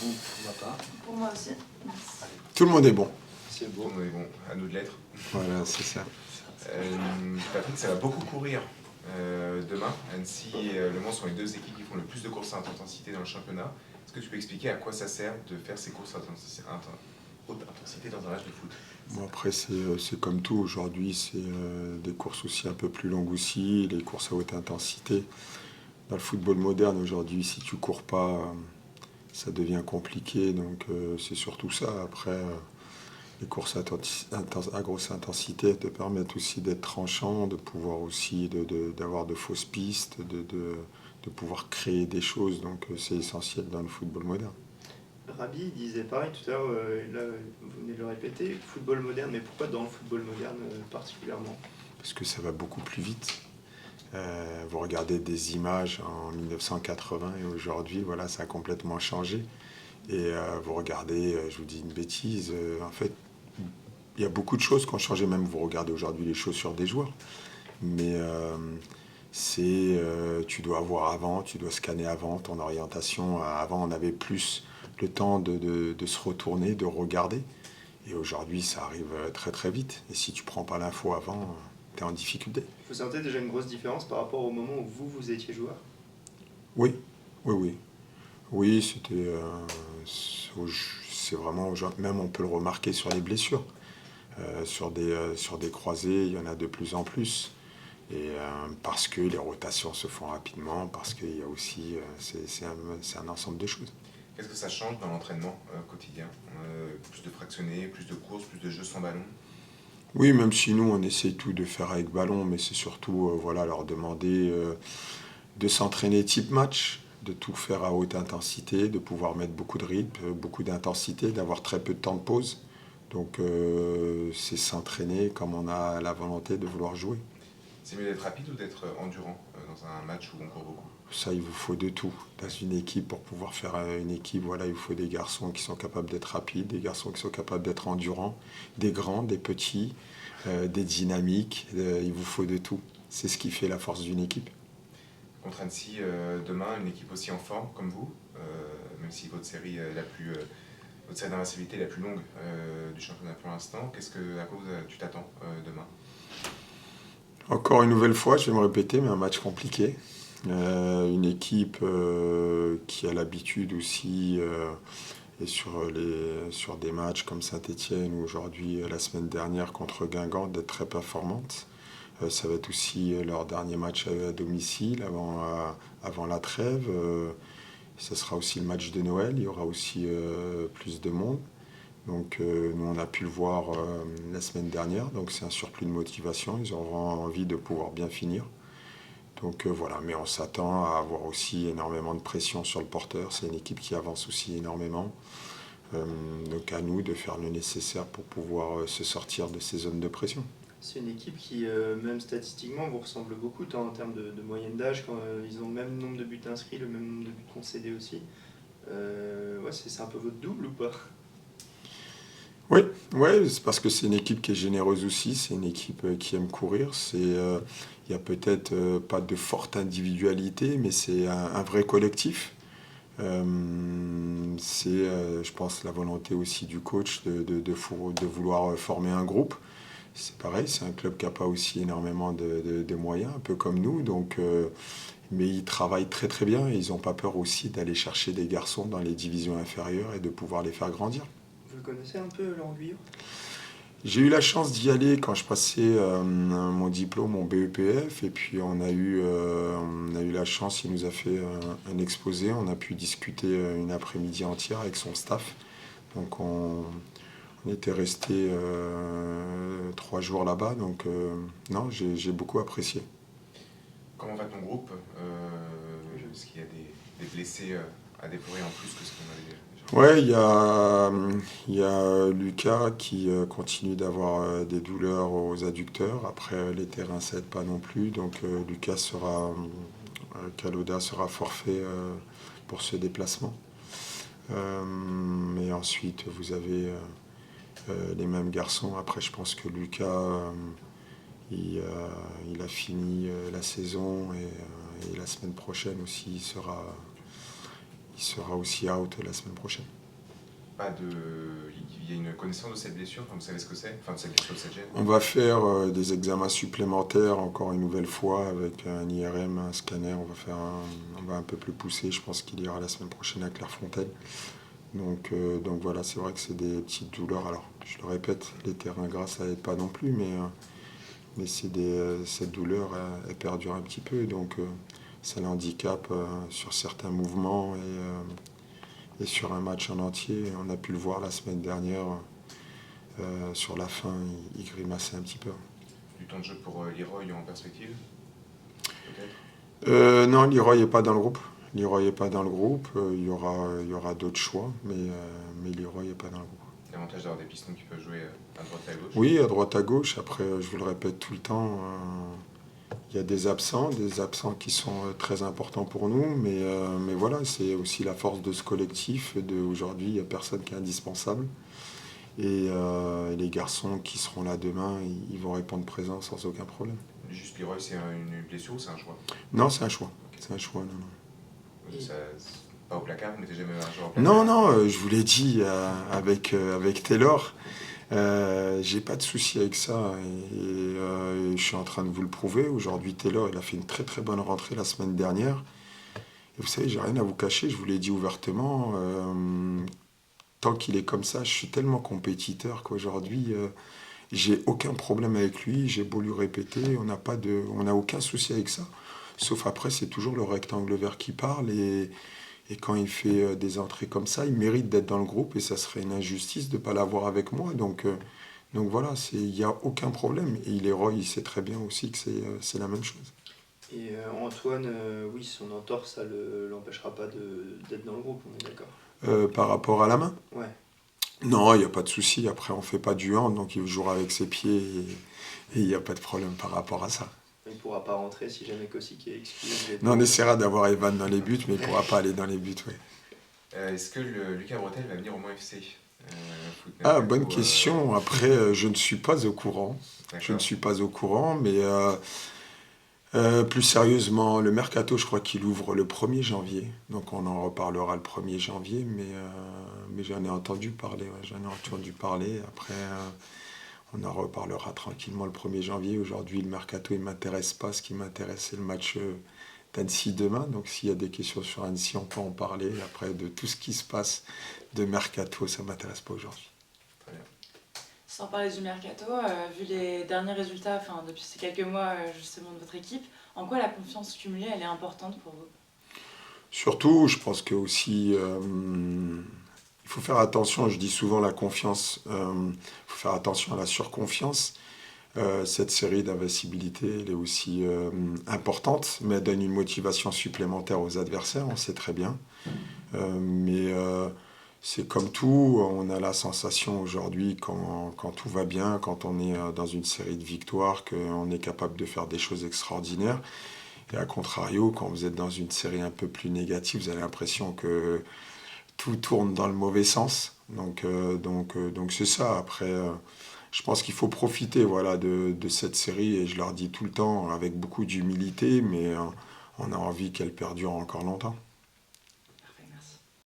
bon pour ma part. Pour moi aussi. Merci. Tout le monde est bon. C'est beau. Tout le monde est bon, à nous de l'être. Voilà, c'est ça. Patrick, ça va beaucoup courir demain. Annecy et Le Mans sont les deux équipes qui font le plus de courses à haute intensité dans le championnat. Est-ce que tu peux expliquer à quoi ça sert de faire ces courses à haute intensité dans un match de foot? Bon, après, c'est comme tout. Aujourd'hui, c'est des courses aussi un peu plus longues aussi, les courses à haute intensité. Dans le football moderne, aujourd'hui, si tu cours pas, ça devient compliqué. Donc, c'est surtout ça. Après, les courses à grosse intensité te permettent aussi d'être tranchant, de pouvoir aussi d'avoir de fausses pistes, de pouvoir créer des choses. Donc, c'est essentiel dans le football moderne. Rabi disait pareil tout à l'heure, là vous venez de le répéter, football moderne, mais pourquoi dans le football moderne particulièrement? Parce que ça va beaucoup plus vite. Vous regardez des images en 1980 et aujourd'hui, voilà, ça a complètement changé. Et vous regardez, je vous dis une bêtise, en fait, il y a beaucoup de choses qui ont changé, même vous regardez aujourd'hui les chaussures des joueurs. Mais tu dois voir avant, tu dois scanner avant ton orientation. Avant, on avait plus le temps de se retourner, de regarder. Et aujourd'hui, ça arrive très très vite. Et si tu prends pas l'info avant, tu es en difficulté. Vous sentez déjà une grosse différence par rapport au moment où vous étiez joueur? Oui, oui, oui. Oui, c'était... c'est vraiment... Même on peut le remarquer sur les blessures. Sur des croisés, il y en a de plus en plus. Et parce que les rotations se font rapidement, parce qu'il y a aussi... c'est un ensemble de choses. Qu'est-ce que ça change dans l'entraînement quotidien? Plus de fractionnés, plus de courses, plus de jeux sans ballon? Oui, même si nous, on essaie tout de faire avec ballon, mais c'est surtout voilà, leur demander de s'entraîner type match, de tout faire à haute intensité, de pouvoir mettre beaucoup de rythme, beaucoup d'intensité, d'avoir très peu de temps de pause. Donc c'est s'entraîner comme on a la volonté de vouloir jouer. C'est mieux d'être rapide ou d'être endurant dans un match où on court beaucoup? Ça, il vous faut de tout. Dans une équipe, pour pouvoir faire une équipe, voilà, il vous faut des garçons qui sont capables d'être rapides, des garçons qui sont capables d'être endurants, des grands, des petits, des dynamiques. Il vous faut de tout. C'est ce qui fait la force d'une équipe. Contre Annecy, demain, une équipe aussi en forme comme vous, même si votre série d'invincibilité est la plus longue du championnat pour l'instant, à quoi tu t'attends demain? Encore une nouvelle fois, je vais me répéter, mais un match compliqué. Une équipe qui a l'habitude aussi, et sur des matchs comme Saint-Étienne ou aujourd'hui, la semaine dernière contre Guingamp, d'être très performante. Ça va être aussi leur dernier match à domicile avant la trêve. Ce sera aussi le match de Noël, il y aura aussi plus de monde. Donc nous, on a pu le voir la semaine dernière, donc c'est un surplus de motivation, ils auront envie de pouvoir bien finir. Donc voilà, mais on s'attend à avoir aussi énormément de pression sur le porteur, c'est une équipe qui avance aussi énormément. Donc à nous de faire le nécessaire pour pouvoir se sortir de ces zones de pression. C'est une équipe qui, même statistiquement, vous ressemble beaucoup en termes de moyenne d'âge, quand ils ont le même nombre de buts inscrits, le même nombre de buts concédés aussi. Ouais, c'est un peu votre double ou pas? Oui, ouais, c'est parce que c'est une équipe qui est généreuse aussi, c'est une équipe qui aime courir. Il y a peut-être pas de forte individualité, mais c'est un vrai collectif. Je pense, la volonté aussi du coach de vouloir former un groupe. C'est pareil, c'est un club qui n'a pas aussi énormément de moyens, un peu comme nous. Donc, mais ils travaillent très très bien et ils n'ont pas peur aussi d'aller chercher des garçons dans les divisions inférieures et de pouvoir les faire grandir. Vous connaissez un peu Laurent Guyot? J'ai eu la chance d'y aller quand je passais mon diplôme, mon BEPF, et puis on a eu la chance, il nous a fait un exposé, on a pu discuter une après-midi entière avec son staff. Donc on était resté 3 jours là-bas, donc non, j'ai beaucoup apprécié. Comment va ton groupe? Est-ce qu'il y a des blessés à déplorer en plus que ce qu'on avait déjà? Ouais, il y a Lucas qui continue d'avoir des douleurs aux adducteurs. Après, les terrains s'aident pas non plus, donc Kaloda sera forfait pour ce déplacement. Et ensuite, vous avez les mêmes garçons. Après, je pense que Lucas, il a fini la saison et la semaine prochaine aussi, il il sera aussi out la semaine prochaine. Il y a une connaissance de cette blessure, enfin, vous savez ce que c'est, enfin de cette blessure de cette gêne. On va faire des examens supplémentaires encore une nouvelle fois avec un IRM, un scanner. On va un peu plus pousser. Je pense qu'il ira la semaine prochaine à Clairefontaine. Donc voilà, c'est vrai que c'est des petites douleurs. Alors, je le répète, les terrains gras, ça n'aide pas non plus, mais cette douleur, elle perdure un petit peu. Donc, ça l'handicape sur certains mouvements et sur un match en entier. On a pu le voir la semaine dernière. Sur la fin, il grimaçait un petit peu. Du temps de jeu pour Leroy en perspective, peut-être Non, Leroy n'est pas dans le groupe. Il y aura d'autres choix, mais Leroy n'est pas dans le groupe. L'avantage d'avoir des pistons qui peuvent jouer à droite et à gauche. Oui, à droite, à gauche. Après, je vous le répète tout le temps, il y a des absents qui sont très importants pour nous, mais voilà, c'est aussi la force de ce collectif. Aujourd'hui, il n'y a personne qui est indispensable. Et les garçons qui seront là demain, ils vont répondre présent sans aucun problème. Juste Leroy, c'est une blessure ou c'est un choix? Non, c'est un choix. Okay. C'est un choix, non. Pas au placard, vous mettez jamais un joueur au placard? Non, je vous l'ai dit avec Taylor. J'ai pas de souci avec ça et je suis en train de vous le prouver. Aujourd'hui, Taylor, il a fait une très très bonne rentrée la semaine dernière. Et vous savez, j'ai rien à vous cacher, je vous l'ai dit ouvertement. Tant qu'il est comme ça, je suis tellement compétiteur qu'aujourd'hui, j'ai aucun problème avec lui. J'ai beau lui répéter, on n'a aucun souci avec ça. Sauf après, c'est toujours le rectangle vert qui parle et quand il fait des entrées comme ça, il mérite d'être dans le groupe et ça serait une injustice de ne pas l'avoir avec moi. Donc voilà, il n'y a aucun problème. Et Leroy, il sait très bien aussi que c'est la même chose. Et Antoine, oui, son entorse, ça ne l'empêchera pas d'être dans le groupe, on est d'accord. Par rapport à la main? Ouais. Non, il n'y a pas de souci. Après, on ne fait pas du hand, donc il jouera avec ses pieds et il n'y a pas de problème par rapport à ça. Il ne pourra pas rentrer si jamais Kosik est exclu. Non, on essaiera d'avoir Evan dans les buts, mais il ne pourra pas aller dans les buts, oui. Est-ce que Lucas Bretel va venir au Mans FC bonne question. Après, je ne suis pas au courant. D'accord. Je ne suis pas au courant, mais plus sérieusement, le mercato, je crois qu'il ouvre le 1er janvier. Donc on en reparlera le 1er janvier, mais j'en ai entendu parler. Ouais, j'en ai entendu parler. Après, on en reparlera tranquillement le 1er janvier. Aujourd'hui, le mercato, il ne m'intéresse pas. Ce qui m'intéresse, c'est le match d'Annecy demain. Donc s'il y a des questions sur Annecy, on peut en parler. Après, de tout ce qui se passe de mercato, ça ne m'intéresse pas aujourd'hui. Très bien. Sans parler du mercato, vu les derniers résultats depuis ces quelques mois justement de votre équipe, en quoi la confiance cumulée elle est importante pour vous? Surtout, je pense que aussi, il faut faire attention, je dis souvent la confiance, il faut faire attention à la surconfiance. Cette série d'invincibilité, elle est aussi importante, mais elle donne une motivation supplémentaire aux adversaires, on sait très bien. Mais c'est comme tout, on a la sensation aujourd'hui, quand tout va bien, quand on est dans une série de victoires, qu'on est capable de faire des choses extraordinaires. Et à contrario, quand vous êtes dans une série un peu plus négative, vous avez l'impression que tout tourne dans le mauvais sens. Donc c'est ça. Après, je pense qu'il faut profiter de cette série, et je leur dis tout le temps, avec beaucoup d'humilité, mais on a envie qu'elle perdure encore longtemps.